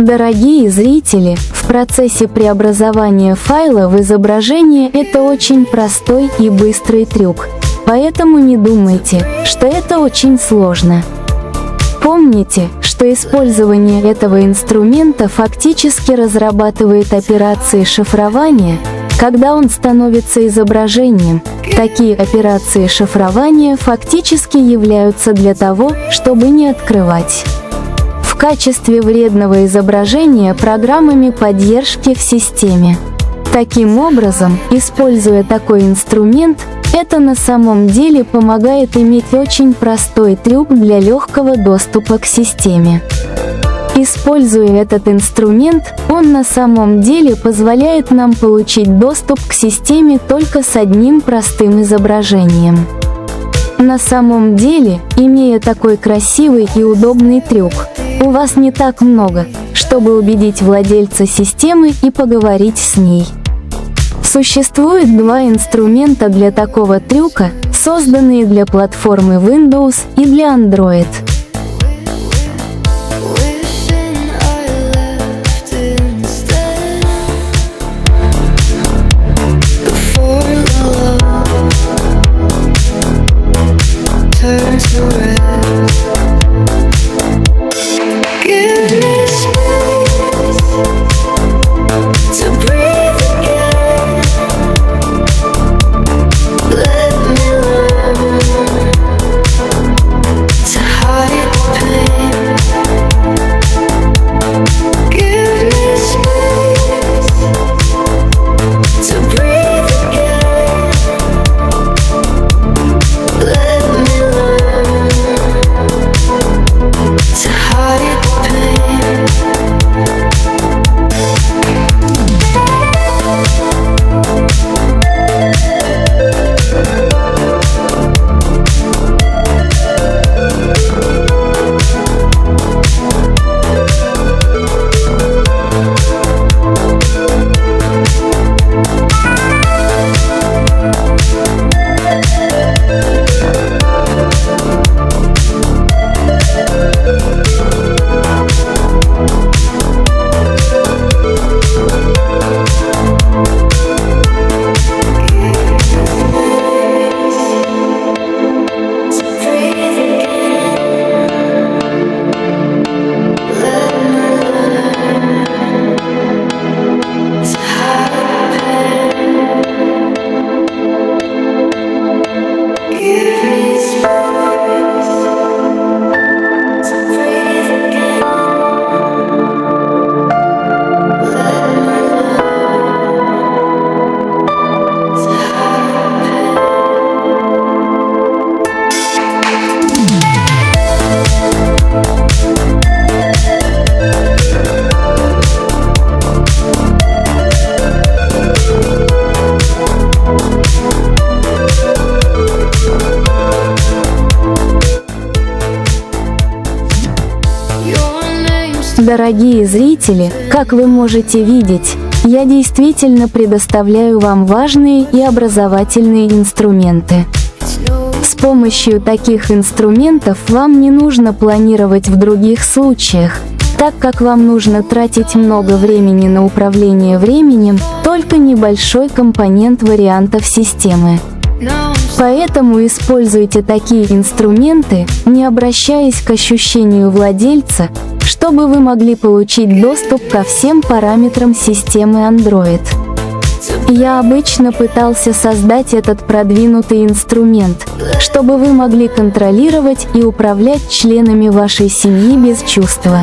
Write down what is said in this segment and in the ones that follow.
Дорогие зрители, в процессе преобразования файла в изображение это очень простой и быстрый трюк, поэтому не думайте, что это очень сложно. Помните, что использование этого инструмента фактически разрабатывает операции шифрования, когда он становится изображением. Такие операции шифрования фактически являются для того, чтобы не открывать в качестве вредного изображения программами поддержки в системе. Таким образом, используя такой инструмент, это на самом деле помогает иметь очень простой трюк для легкого доступа к системе. Используя этот инструмент, он на самом деле позволяет нам получить доступ к системе только с одним простым изображением. На самом деле, имея такой красивый и удобный трюк, у вас не так много, чтобы убедить владельца системы и поговорить с ней. Существует два инструмента для такого трюка, созданные для платформы Windows и для Android. Дорогие зрители, как вы можете видеть, я действительно предоставляю вам важные и образовательные инструменты. С помощью таких инструментов вам не нужно планировать в других случаях, так как вам нужно тратить много времени на управление временем, только небольшой компонент вариантов системы. Поэтому используйте такие инструменты, не обращаясь к ощущению владельца, чтобы вы могли получить доступ ко всем параметрам системы Android. Я обычно пытался создать этот продвинутый инструмент, чтобы вы могли контролировать и управлять членами вашей семьи без чувства.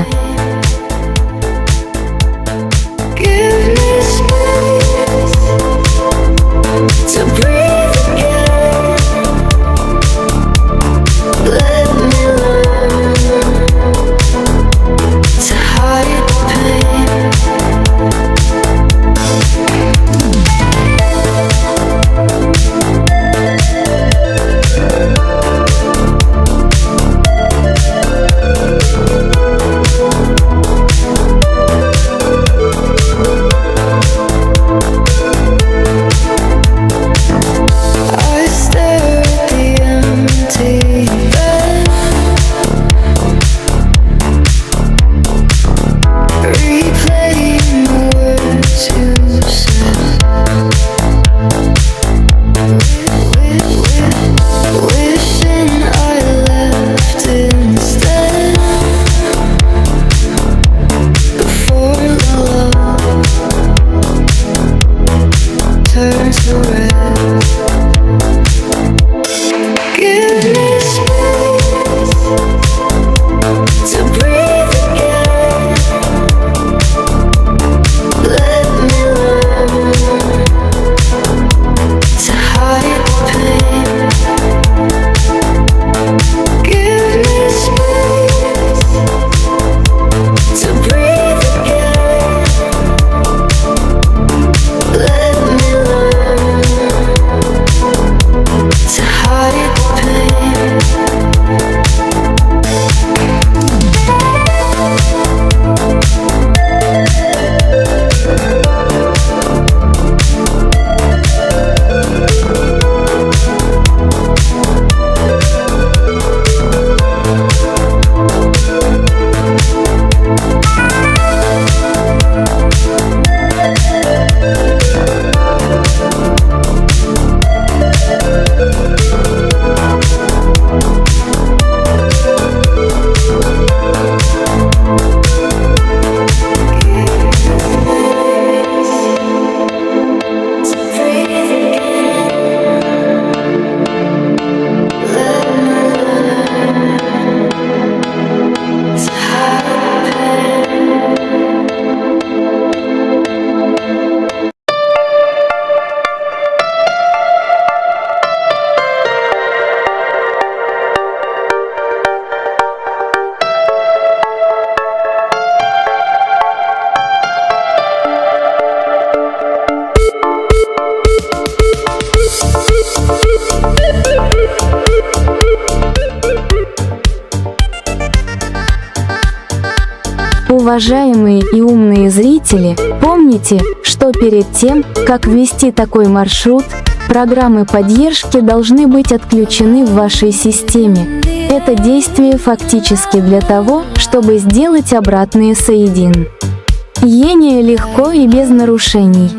Уважаемые и умные зрители, помните, что перед тем, как ввести такой маршрут, программы поддержки должны быть отключены в вашей системе. Это действие фактически для того, чтобы сделать обратные соединения легко и без нарушений.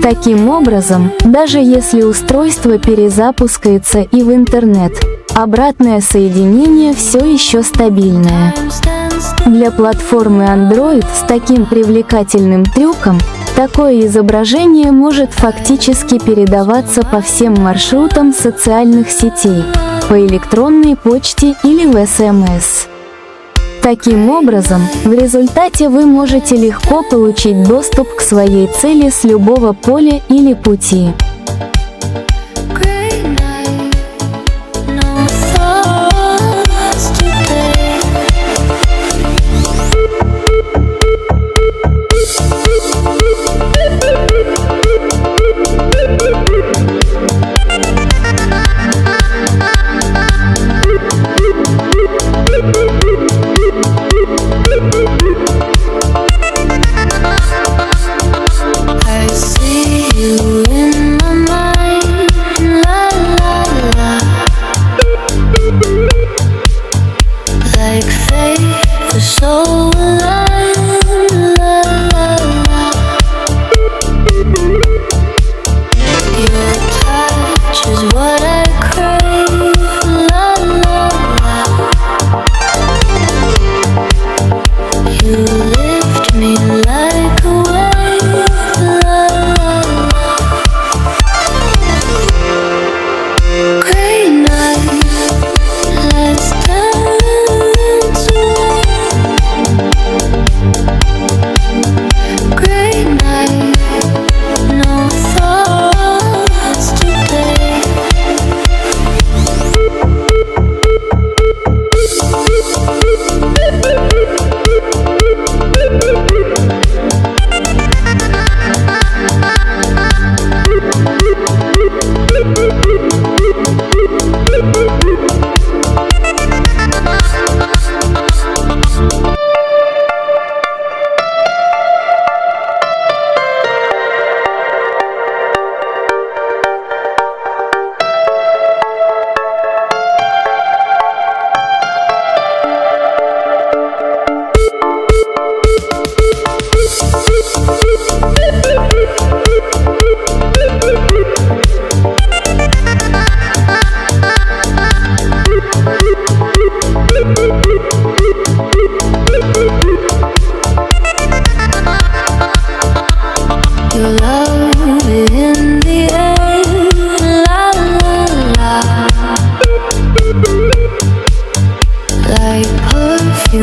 Таким образом, даже если устройство перезапускается и в интернет, обратное соединение все еще стабильное. Для платформы Android с таким привлекательным трюком, такое изображение может фактически передаваться по всем маршрутам социальных сетей, по электронной почте или в СМС. Таким образом, в результате вы можете легко получить доступ к своей цели с любого поля или пути. What I crave.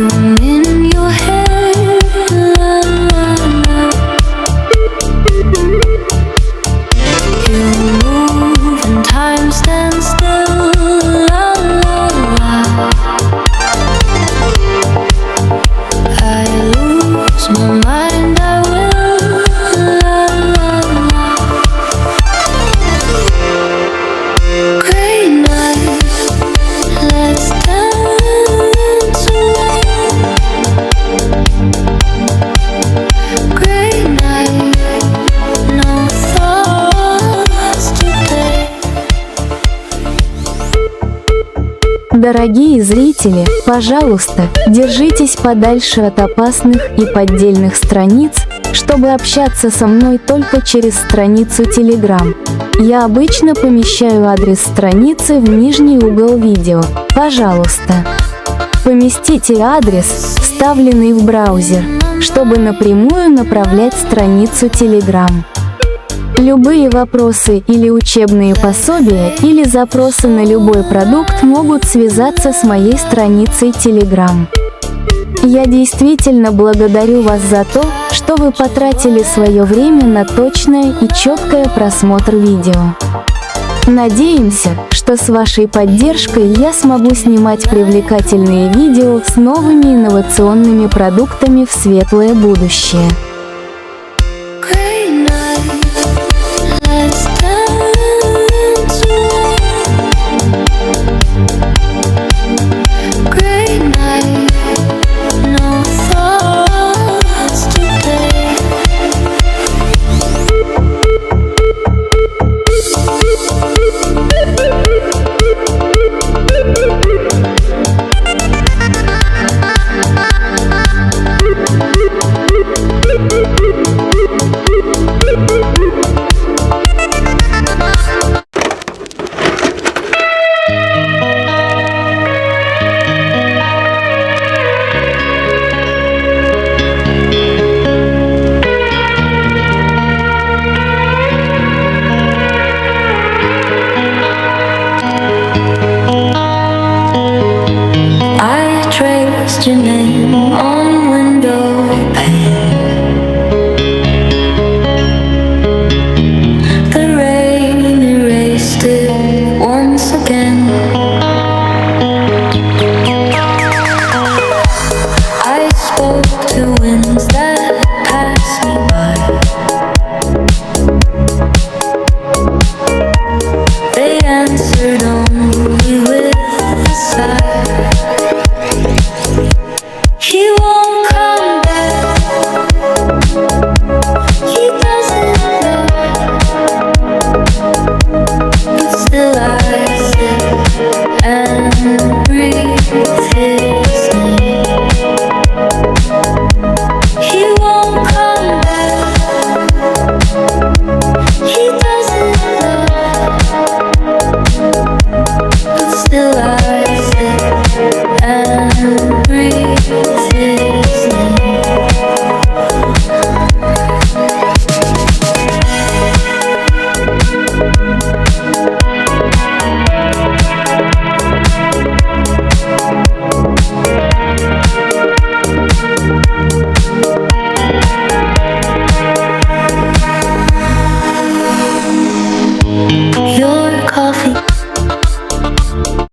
perfume in your hair. You move and time stands still. I lose my mind, I will. Great night, let's dance away. Great night, no thoughts today. Дорогие зрители, пожалуйста, держитесь подальше от опасных и поддельных страниц, чтобы общаться со мной только через страницу Telegram. Я обычно помещаю адрес страницы в нижний угол видео. Пожалуйста, поместите адрес, вставленный в браузер, чтобы напрямую направлять страницу Telegram. Любые вопросы или учебные пособия, или запросы на любой продукт могут связаться с моей страницей Telegram. Я действительно благодарю вас за то, что вы потратили свое время на точное и четкое просмотр видео. Надеемся, что с вашей поддержкой я смогу снимать привлекательные видео с новыми инновационными продуктами в светлое будущее. Let's dance away. Great night, no thoughts today. I traced your name on windows.